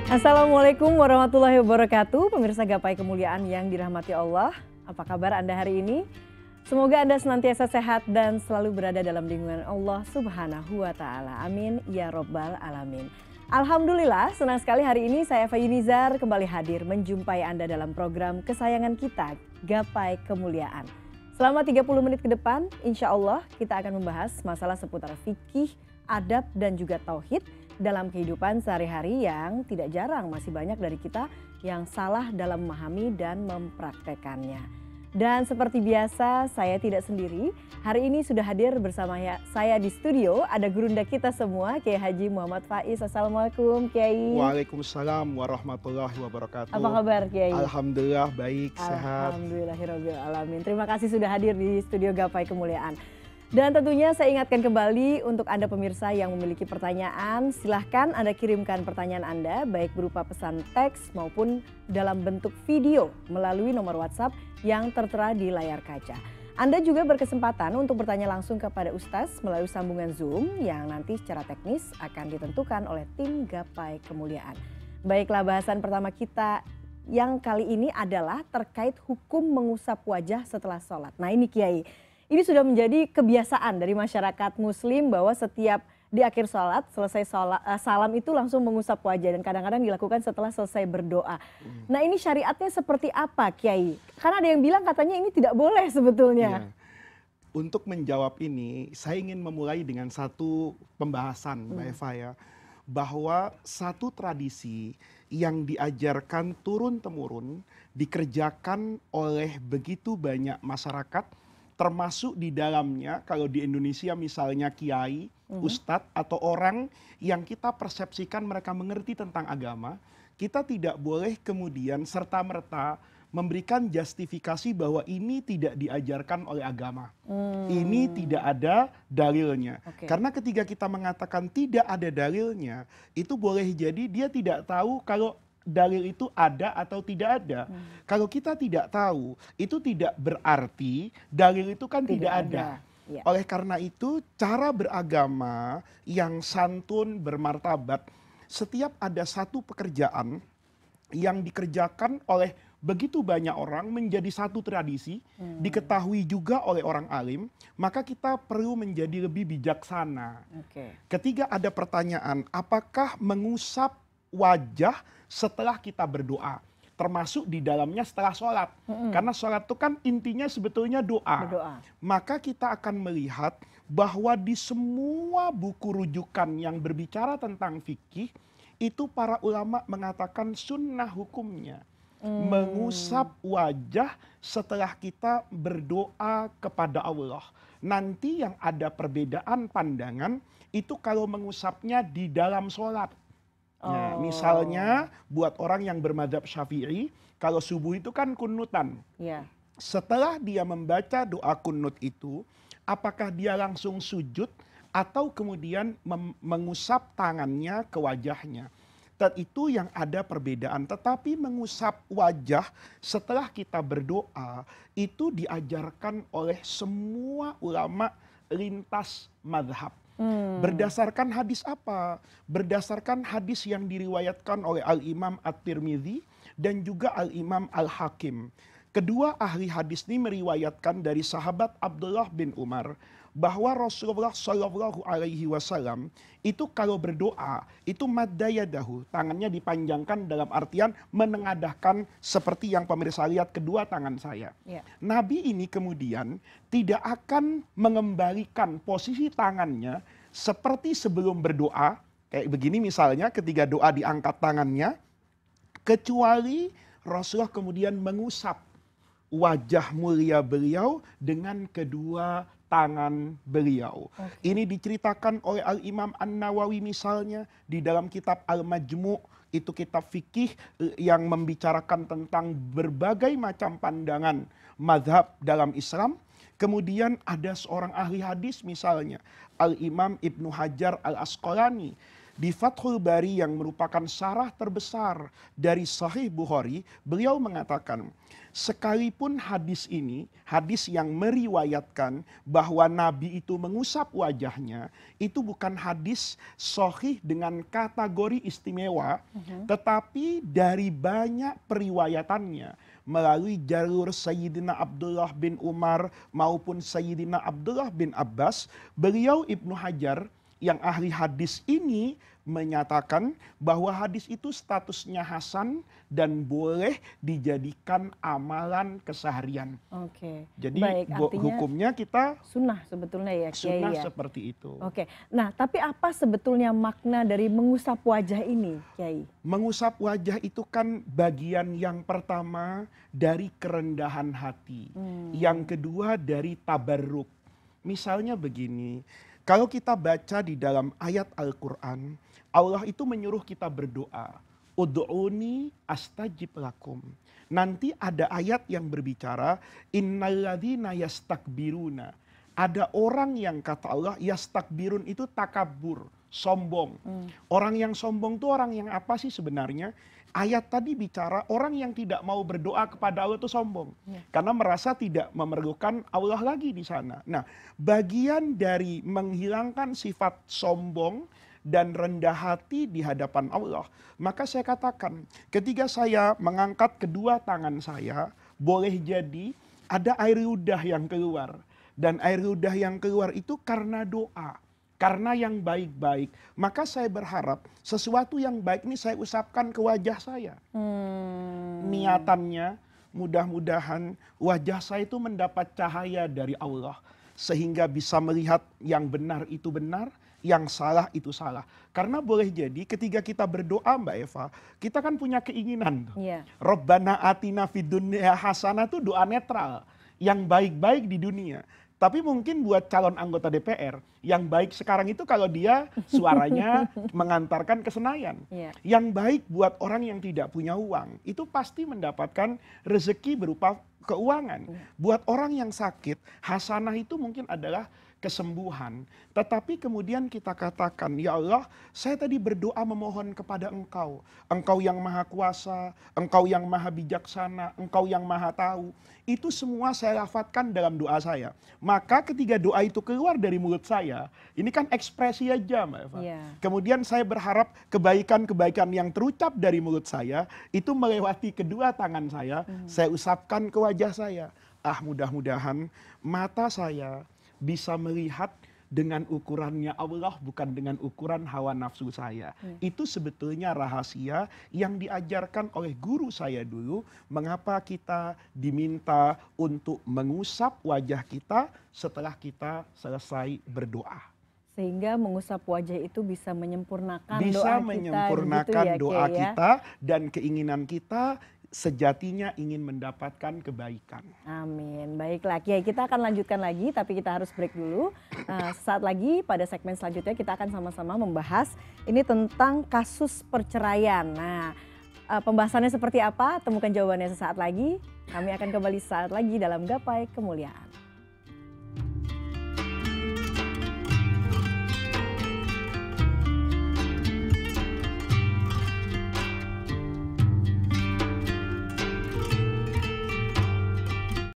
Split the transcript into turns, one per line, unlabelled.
Assalamualaikum warahmatullahi wabarakatuh. Pemirsa Gapai Kemuliaan yang dirahmati Allah. Apa kabar Anda hari ini? Semoga Anda senantiasa sehat dan selalu berada dalam lindungan Allah Subhanahu wa Ta'ala. Amin ya Rabbal Alamin. Alhamdulillah, senang sekali hari ini saya Eva Yunizar kembali hadir menjumpai Anda dalam program kesayangan kita, Gapai Kemuliaan. Selama 30 menit ke depan, insya Allah kita akan membahas masalah seputar fikih, adab dan juga tauhid dalam kehidupan sehari-hari yang tidak jarang masih banyak dari kita yang salah dalam memahami dan mempraktekannya. Dan seperti biasa saya tidak sendiri, hari ini sudah hadir bersama saya di studio ada gurunda kita semua, Kiai Haji Muhammad Faiz. Assalamualaikum Kiai.
Waalaikumsalam warahmatullahi wabarakatuh.
Apa kabar Kiai?
Alhamdulillah baik, sehat.
Alhamdulillahirabbil alamin. Terima kasih sudah hadir di studio Gapai Kemuliaan. Dan tentunya saya ingatkan kembali untuk Anda pemirsa yang memiliki pertanyaan, silahkan Anda kirimkan pertanyaan Anda baik berupa pesan teks maupun dalam bentuk video melalui nomor WhatsApp yang tertera di layar kaca. Anda juga berkesempatan untuk bertanya langsung kepada Ustaz melalui sambungan Zoom yang nanti secara teknis akan ditentukan oleh tim Gapai Kemuliaan. Baiklah, bahasan pertama kita yang kali ini adalah terkait hukum mengusap wajah setelah sholat. Nah ini Kiai. Ini sudah menjadi kebiasaan dari masyarakat muslim bahwa setiap di akhir sholat, selesai sholat, salam itu langsung mengusap wajah dan kadang-kadang dilakukan setelah selesai berdoa. Nah ini syariatnya seperti apa Kiai? Karena ada yang bilang katanya ini tidak boleh sebetulnya.
Ya. Untuk menjawab ini, saya ingin memulai dengan satu pembahasan Mbak Eva ya. Bahwa satu tradisi yang diajarkan turun-temurun dikerjakan oleh begitu banyak masyarakat, termasuk di dalamnya kalau di Indonesia misalnya kiai, ustadz atau orang yang kita persepsikan mereka mengerti tentang agama, kita tidak boleh kemudian serta-merta memberikan justifikasi bahwa ini tidak diajarkan oleh agama. Ini tidak ada dalilnya. Karena ketika kita mengatakan tidak ada dalilnya, itu boleh jadi dia tidak tahu kalau dalil itu ada atau tidak ada. Kalau kita tidak tahu, itu tidak berarti dalil itu kan tidak ada. Ya. Oleh karena itu, cara beragama yang santun, bermartabat, setiap ada satu pekerjaan yang dikerjakan oleh begitu banyak orang menjadi satu tradisi, diketahui juga oleh orang alim, maka kita perlu menjadi lebih bijaksana. Ketika ada pertanyaan, apakah mengusap wajah setelah kita berdoa, termasuk di dalamnya setelah sholat, karena sholat itu kan intinya sebetulnya doa. Maka kita akan melihat bahwa di semua buku rujukan yang berbicara tentang fikih itu para ulama mengatakan sunnah hukumnya mengusap wajah setelah kita berdoa kepada Allah. Nanti yang ada perbedaan pandangan itu kalau mengusapnya di dalam sholat. Nah, misalnya buat orang yang bermadzhab Syafi'i, kalau subuh itu kan kunutan. Setelah dia membaca doa kunut itu, apakah dia langsung sujud atau kemudian mengusap tangannya ke wajahnya? Dan itu yang ada perbedaan. Tetapi mengusap wajah setelah kita berdoa itu diajarkan oleh semua ulama lintas madhab. Berdasarkan hadis apa? Berdasarkan hadis yang diriwayatkan oleh Al-Imam At-Tirmidzi dan juga Al-Imam Al-Hakim. Kedua ahli hadis ini meriwayatkan dari sahabat Abdullah bin Umar bahwa Rasulullah Shallallahu Alaihi Wasallam itu kalau berdoa itu madda yadahu, tangannya dipanjangkan dalam artian menengadahkan seperti yang pemirsa lihat kedua tangan saya. Nabi ini kemudian tidak akan mengembalikan posisi tangannya seperti sebelum berdoa, kayak begini misalnya ketika doa diangkat tangannya, kecuali Rasulullah kemudian mengusap wajah mulia beliau dengan kedua tangan beliau. Ini diceritakan oleh Al-Imam An-Nawawi misalnya di dalam kitab Al-Majmu', itu kitab fikih yang membicarakan tentang berbagai macam pandangan mazhab dalam Islam. Kemudian ada seorang ahli hadis misalnya Al-Imam Ibnu Hajar Al-Asqalani Di Fathul Bari yang merupakan syarah terbesar dari Sahih Bukhari, beliau mengatakan, sekalipun hadis ini, hadis yang meriwayatkan bahwa Nabi itu mengusap wajahnya, itu bukan hadis sahih dengan kategori istimewa, tetapi dari banyak periwayatannya, melalui jalur Sayyidina Abdullah bin Umar maupun Sayyidina Abdullah bin Abbas, beliau Ibnu Hajar yang ahli hadis ini menyatakan bahwa hadis itu statusnya hasan dan boleh dijadikan amalan keseharian.
Oke.
Jadi
Baik, artinya
hukumnya kita
sunnah sebetulnya ya Kiai
sunnah
ya.
seperti itu.
Oke. Nah, tapi apa sebetulnya makna dari mengusap wajah ini, Kiai?
Mengusap wajah itu kan bagian yang pertama dari kerendahan hati. Yang kedua dari tabarruk. Misalnya begini, kalau kita baca di dalam ayat Al-Quran, Allah itu menyuruh kita berdoa. Ud'uni astajib lakum. Nanti ada ayat yang berbicara, innalladzina yastakbiruna. Ada orang yang kata Allah, yastakbirun itu takabur, sombong. Orang yang sombong itu orang yang apa sih sebenarnya? Ayat tadi bicara orang yang tidak mau berdoa kepada Allah itu sombong. Karena merasa tidak memerlukan Allah lagi di sana. Nah, bagian dari menghilangkan sifat sombong dan rendah hati di hadapan Allah. Maka saya katakan, ketika saya mengangkat kedua tangan saya, boleh jadi ada air ludah yang keluar. Dan air ludah yang keluar itu karena doa. Karena yang baik-baik. Maka saya berharap sesuatu yang baik ini saya usapkan ke wajah saya. Niatannya mudah-mudahan wajah saya itu mendapat cahaya dari Allah. Sehingga bisa melihat yang benar itu benar, yang salah itu salah. Karena boleh jadi ketika kita berdoa Mbak Eva, kita kan punya keinginan. Rabbana atina fid dunya hasanah itu doa netral. Yang baik-baik di dunia. Tapi mungkin buat calon anggota DPR, yang baik sekarang itu kalau dia suaranya mengantarkan ke Senayan. Yang baik buat orang yang tidak punya uang, itu pasti mendapatkan rezeki berupa keuangan. Buat orang yang sakit, hasanah itu mungkin adalah kesembuhan. Tetapi kemudian kita katakan, ya Allah, saya tadi berdoa memohon kepada Engkau. Engkau yang maha kuasa, Engkau yang maha bijaksana, Engkau yang maha tahu. Itu semua saya lafadzkan dalam doa saya. Maka ketika doa itu keluar dari mulut saya, ini kan ekspresi aja Mbak Eva. Kemudian saya berharap kebaikan-kebaikan yang terucap dari mulut saya, itu melewati kedua tangan saya usapkan ke wajah saya. Mudah-mudahan mata saya bisa melihat dengan ukurannya Allah, bukan dengan ukuran hawa nafsu saya. Itu sebetulnya rahasia yang diajarkan oleh guru saya dulu, mengapa kita diminta untuk mengusap wajah kita setelah kita selesai berdoa.
Sehingga mengusap wajah itu bisa menyempurnakan
doa kita dan keinginan kita sejatinya ingin mendapatkan kebaikan.
Amin. Baiklah Kiai, kita akan lanjutkan lagi tapi kita harus break dulu. Saat lagi pada segmen selanjutnya kita akan sama-sama membahas ini tentang kasus perceraian. Nah, pembahasannya seperti apa? Temukan jawabannya sesaat lagi. Kami akan kembali saat lagi dalam Gapai Kemuliaan.